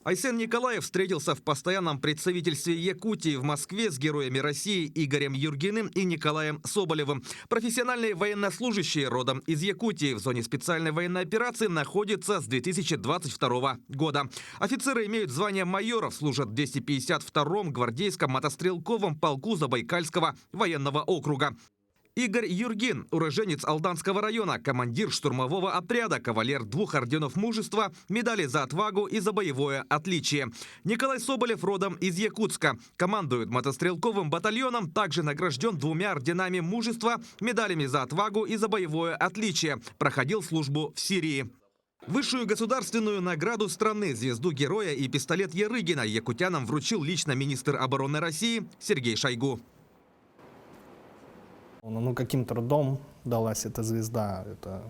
Айсен Николаев встретился в постоянном представительстве Якутии в Москве с героями России Игорем Юргиным и Николаем Соболевым. Профессиональные военнослужащие родом из Якутии в зоне специальной военной операции находятся с 2022 года. Офицеры имеют звание майоров, служат в 252-м гвардейском мотострелковом полку Забайкальского военного округа. Игорь Юргин, уроженец Алданского района, командир штурмового отряда, кавалер 2 орденов мужества, медали за отвагу и за боевое отличие. Николай Соболев родом из Якутска, командует мотострелковым батальоном, также награжден 2 орденами мужества, медалями за отвагу и за боевое отличие. Проходил службу в Сирии. Высшую государственную награду страны, звезду Героя и пистолет Ярыгина якутянам вручил лично министр обороны России Сергей Шойгу. Ну, каким трудом далась эта звезда. Это,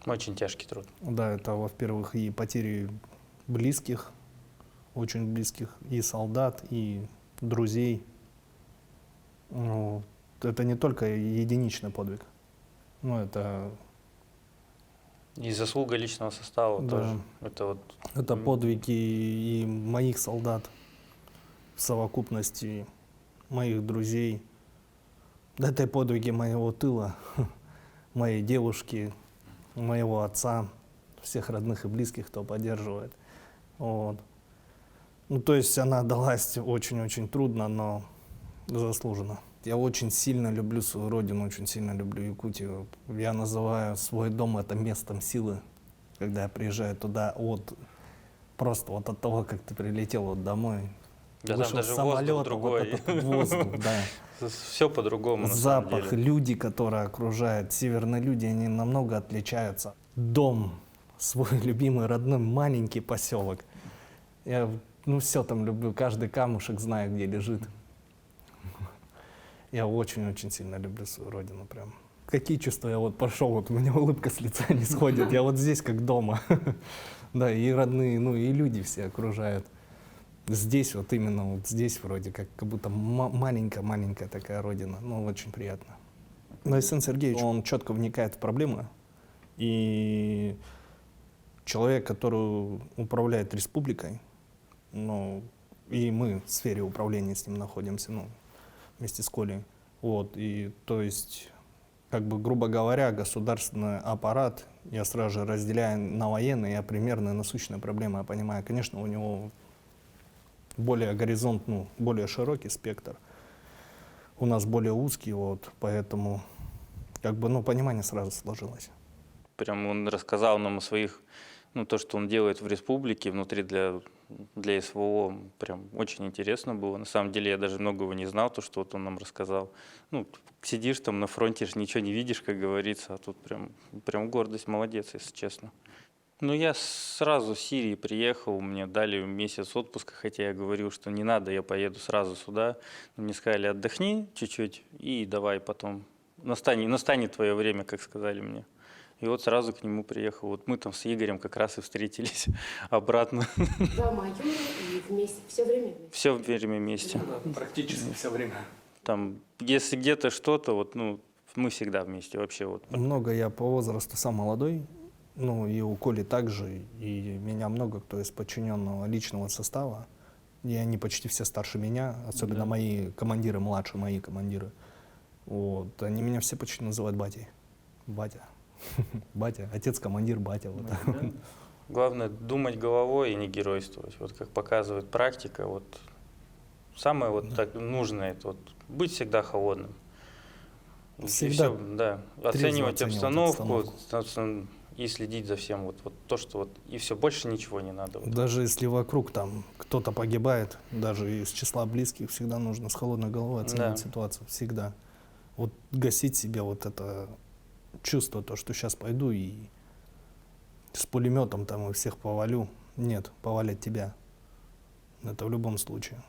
очень тяжкий труд. да, это, во-первых, и потери близких, очень близких, и солдат, и друзей. Ну, это не только единичный подвиг, но это... И заслуга личного состава Да. тоже. Это подвиги и моих солдат в совокупности, моих друзей. Это и подвиги моего тыла, моей девушки, моего отца, всех родных и близких, кто поддерживает. Вот. Ну, то есть она далась очень-очень трудно, но заслуженно. Я очень сильно люблю свою родину, очень сильно люблю Якутию. Я называю свой дом это местом силы, когда я приезжаю туда просто от того, как ты прилетел домой. Да, Вышел там даже с самолета, воздух другой. вот этот воздух, да. Все по-другому, на самом Запах, деле. люди, которые окружают, северные люди, они намного отличаются. Дом, свой любимый, родной, маленький поселок. Я, все там люблю, каждый камушек знаю, где лежит. Я очень-очень сильно люблю свою родину прям. Какие чувства, я пошел, у меня улыбка с лица не сходит, я здесь как дома. Да, и родные, и люди все окружают. Здесь именно здесь вроде как будто маленькая такая родина, очень приятно. Но Айсен Сергеевич, он четко вникает в проблемы, и человек, который управляет республикой, и мы в сфере управления с ним находимся, вместе с Колей, и то есть, грубо говоря, государственный аппарат, я сразу же разделяю на военные, я примерно насущные проблемы, я понимаю, конечно, у него более горизонт, более широкий спектр. У нас более узкий, поэтому понимание сразу сложилось. Прям он рассказал нам о своих, то, что он делает в республике, внутри для СВО, прям очень интересно было. На самом деле я даже многого не знал, то, что он нам рассказал. Сидишь там на фронте, ничего не видишь, как говорится, а тут прям гордость, молодец, если честно. Я сразу в Сирии приехал, мне дали месяц отпуска, хотя я говорил, что не надо, я поеду сразу сюда. Но мне сказали, отдохни чуть-чуть и давай потом. Настанет твое время, как сказали мне. И сразу к нему приехал. Мы там с Игорем как раз и встретились обратно. 2 майора и вместе, все время вместе? Все время вместе. Да, практически все время. Там, если где-то что-то, мы всегда вместе вообще. Много я по возрасту сам молодой. И у Коли также, и меня много кто из подчиненного личного состава. И они почти все старше меня, особенно мои командиры, младшие мои командиры. Они меня все почти называют батей. Батя. Батя. Отец, командир, батя. Главное думать головой и не геройствовать. Как показывает практика, самое так нужное, это быть всегда холодным. Всегда оценивать обстановку. И следить за всем, то, что и все, больше ничего не надо. Даже если вокруг там кто-то погибает, даже из числа близких, всегда нужно с холодной головой оценивать ситуацию, всегда. Гасить себе это чувство, то, что сейчас пойду и с пулеметом там и всех повалю. Нет, повалят тебя. Это в любом случае.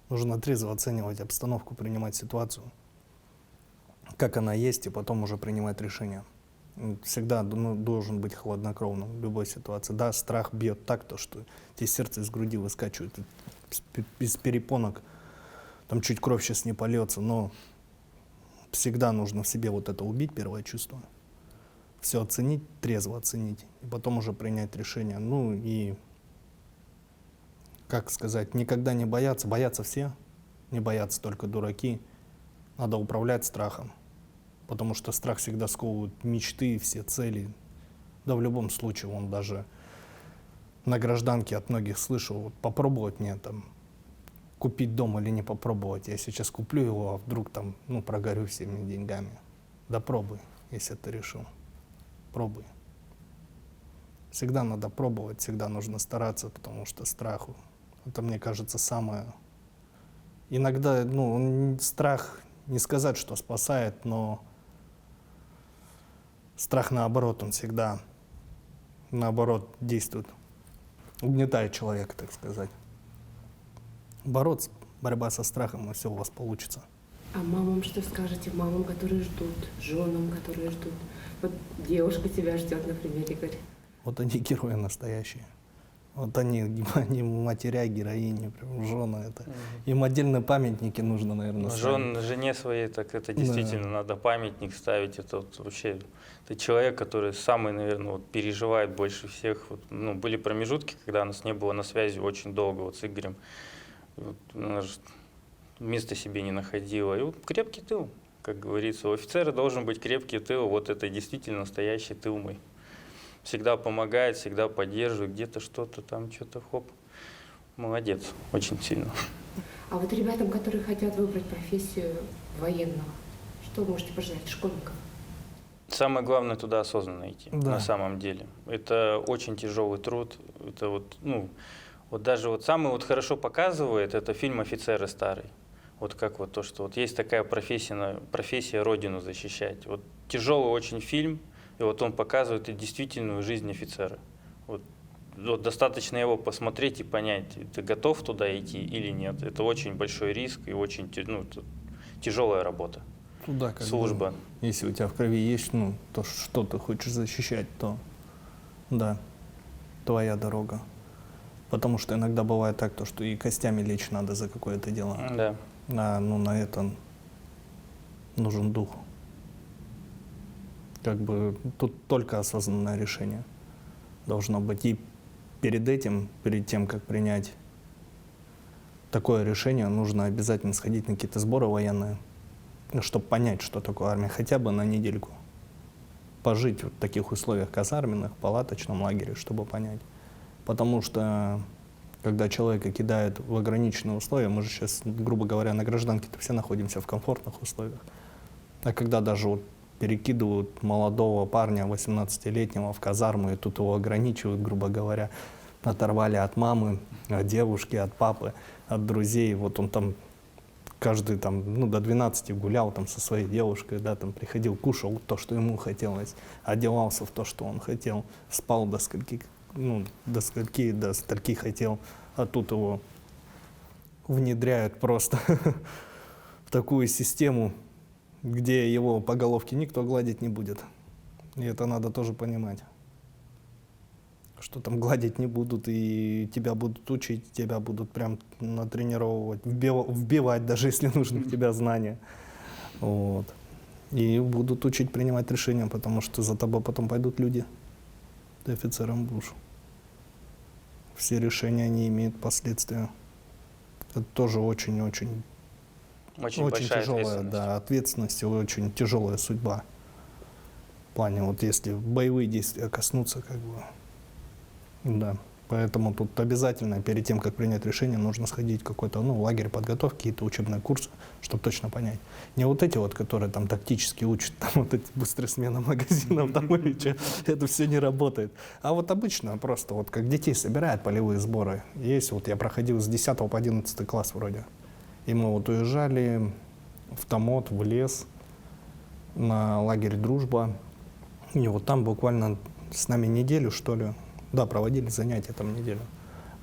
Нужно трезво оценивать обстановку, принимать ситуацию, как она есть, и потом уже принимать решение. Всегда должен быть хладнокровным в любой ситуации. Да, страх бьет так, что тебе сердце из груди выскачивает, без перепонок, там чуть кровь сейчас не польется, но всегда нужно в себе это убить, первое чувство. Все оценить, трезво оценить, и потом уже принять решение. И как сказать, никогда не бояться. Боятся все, не боятся только дураки. Надо управлять страхом, потому что страх всегда сковывает мечты, все цели. Да в любом случае, он даже на гражданке от многих слышал, вот попробовать мне там купить дом или не попробовать. Я сейчас куплю его, а вдруг там, ну, прогорю всеми деньгами. Да пробуй, если ты решил. Пробуй. Всегда надо пробовать, всегда нужно стараться, потому что страху, это, мне кажется, самое... Иногда, ну, страх, не сказать, что спасает, но страх, наоборот, он всегда, наоборот, действует, угнетает человека, так сказать. Бороться, борьба со страхом, и все у вас получится. А мамам что скажете? Мамам, которые ждут, женам, которые ждут. Вот девушка тебя ждет, например, Игорь. Вот они герои настоящие. Вот они матеря, героини, прям жены. Это. Им отдельно памятники нужно, наверное, ставить. Жене своей, так это действительно надо памятник ставить. Это вот вообще это человек, который самый, наверное, вот, переживает больше всех. Вот, ну, были промежутки, когда нас не было на связи очень долго вот, с Игорем. Вот, она же места себе не находила. И вот крепкий тыл, как говорится. У офицера должен быть крепкий тыл. Вот это действительно настоящий тыл мой. Всегда помогает, всегда поддерживает, где-то что-то там, что-то хоп. Молодец, очень сильно. А вот ребятам, которые хотят выбрать профессию военного, что можете пожелать школьникам? Самое главное туда осознанно идти, Да. на самом деле. Это очень тяжелый труд. Это вот, ну, вот даже вот самый вот хорошо показывает, это фильм «Офицеры старый». Вот как вот то, что вот есть такая профессия Родину защищать. Вот тяжелый очень фильм, и вот он показывает и действительную жизнь офицера. Вот достаточно его посмотреть и понять, ты готов туда идти или нет. Это очень большой риск и очень тяжелая работа. Туда, как Служба. бы, если у тебя в крови есть, ну, то, что ты хочешь защищать, то да, твоя дорога. Потому что иногда бывает так, то, что и костями лечь надо за какое-то дело. Да. А, ну, на это нужен дух. Как бы тут только осознанное решение должно быть. И перед этим, перед тем, как принять такое решение, нужно обязательно сходить на какие-то сборы военные, чтобы понять, что такое армия, хотя бы на недельку. Пожить в таких условиях казарменных, палаточном лагере, чтобы понять. Потому что, когда человека кидают в ограниченные условия, мы же сейчас, грубо говоря, на гражданке-то все находимся в комфортных условиях. А когда даже вот перекидывают молодого парня, 18-летнего, в казарму, и тут его ограничивают, грубо говоря, оторвали от мамы, от девушки, от папы, от друзей. Вот он там каждый там, ну, до 12 гулял там со своей девушкой, да, там приходил, кушал то, что ему хотелось, одевался в то, что он хотел, спал до скольки, ну, до стольки хотел, а тут его внедряют просто в такую систему, где его по головке никто гладить не будет. И это надо тоже понимать. Что там гладить не будут, и тебя будут учить, тебя будут прям натренировать, вбивать, даже если нужны в тебя знания. Вот. И будут учить принимать решения, потому что за тобой потом пойдут люди. Ты офицером будешь. Все решения не имеют последствия. Это тоже очень Очень большая тяжелая, ответственность. да, ответственность и очень тяжелая судьба. В плане, вот если боевые действия коснутся, как бы, да. Поэтому тут обязательно перед тем, как принять решение, нужно сходить в какой-то, ну, лагерь подготовки, какие-то учебные курсы, чтобы точно понять. Не вот эти вот, которые там тактически учат, там вот эти быстрые смены магазинов, там или что, это все не работает. А вот обычно просто вот как детей собирают полевые сборы. Есть, вот я проходил с 10 по 11 класс вроде. И мы вот уезжали в Томот, в лес, на лагерь «Дружба». И вот там буквально с нами неделю, что ли, да, проводили занятия там неделю.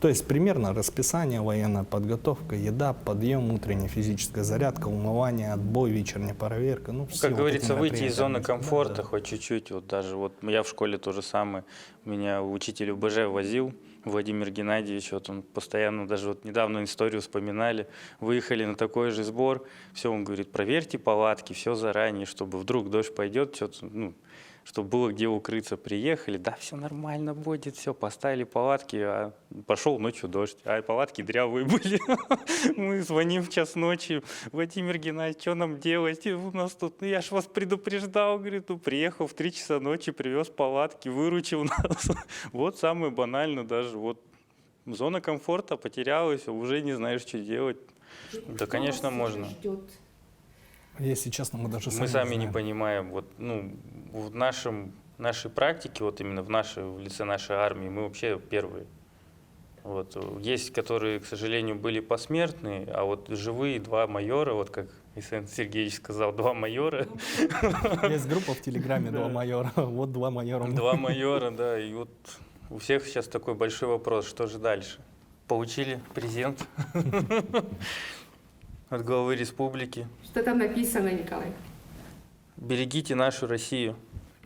То есть примерно расписание, военная подготовка, еда, подъем, утренняя физическая зарядка, умывание, отбой, вечерняя проверка. Ну, все Как вот говорится, эти выйти из зоны мероприятия. комфорта Да. хоть чуть-чуть. Вот даже вот я в школе то же самое. Меня учитель УБЖ возил, Владимир Геннадьевич, вот он постоянно, даже вот недавно историю вспоминали, выехали на такой же сбор, все, он говорит, проверьте палатки, все заранее, чтобы вдруг дождь пойдет, что-то, ну, чтобы было где укрыться. Приехали, да, все нормально будет, все, поставили палатки, а пошел ночью дождь, а палатки дрявые были. Мы звоним в час ночи: Владимир Геннадьевич, что нам делать? У нас тут, я ж вас предупреждал, говорит, ну, приехал в 3 часа ночи, привез палатки, выручил нас. Вот самое банальное даже, вот зона комфорта потерялась, уже не знаешь, что делать. Да, конечно, Кто вас можно. ждет? Если честно, мы даже Мы сами не знаем. понимаем, вот, ну, в нашей практике, вот именно в лице нашей армии, мы вообще первые. Вот. Есть, которые, к сожалению, были посмертные, а вот живые 2 майора, вот как Исаин Сергеевич сказал, 2 майора. Есть группа в Телеграме, 2 майора. Вот 2 майора. 2 майора, да, и вот у всех сейчас такой большой вопрос, что же дальше? Получили презент от главы республики. Что там написано, Николай? Берегите нашу Россию.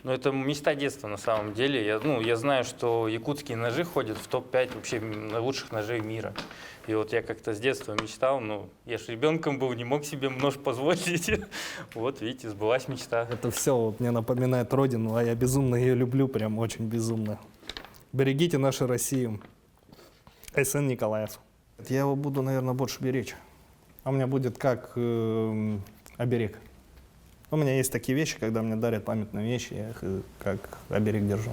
Ну, это мечта детства на самом деле. Я знаю, что якутские ножи ходят в топ-5 вообще лучших ножей мира. И вот я как-то с детства мечтал, ну, я же ребенком был, не мог себе нож позволить. Вот, видите, сбылась мечта. Это все вот мне напоминает родину, а я безумно ее люблю, прям очень безумно. Берегите нашу Россию. Айсен Николаев. Я его буду, наверное, больше беречь. А у меня будет как оберег. У меня есть такие вещи, когда мне дарят памятные вещи, я их как оберег держу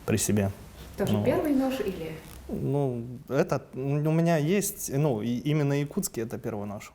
при себе. Тоже Ну. первый нож или... Ну, это у меня есть, ну, и именно якутский это первый нож.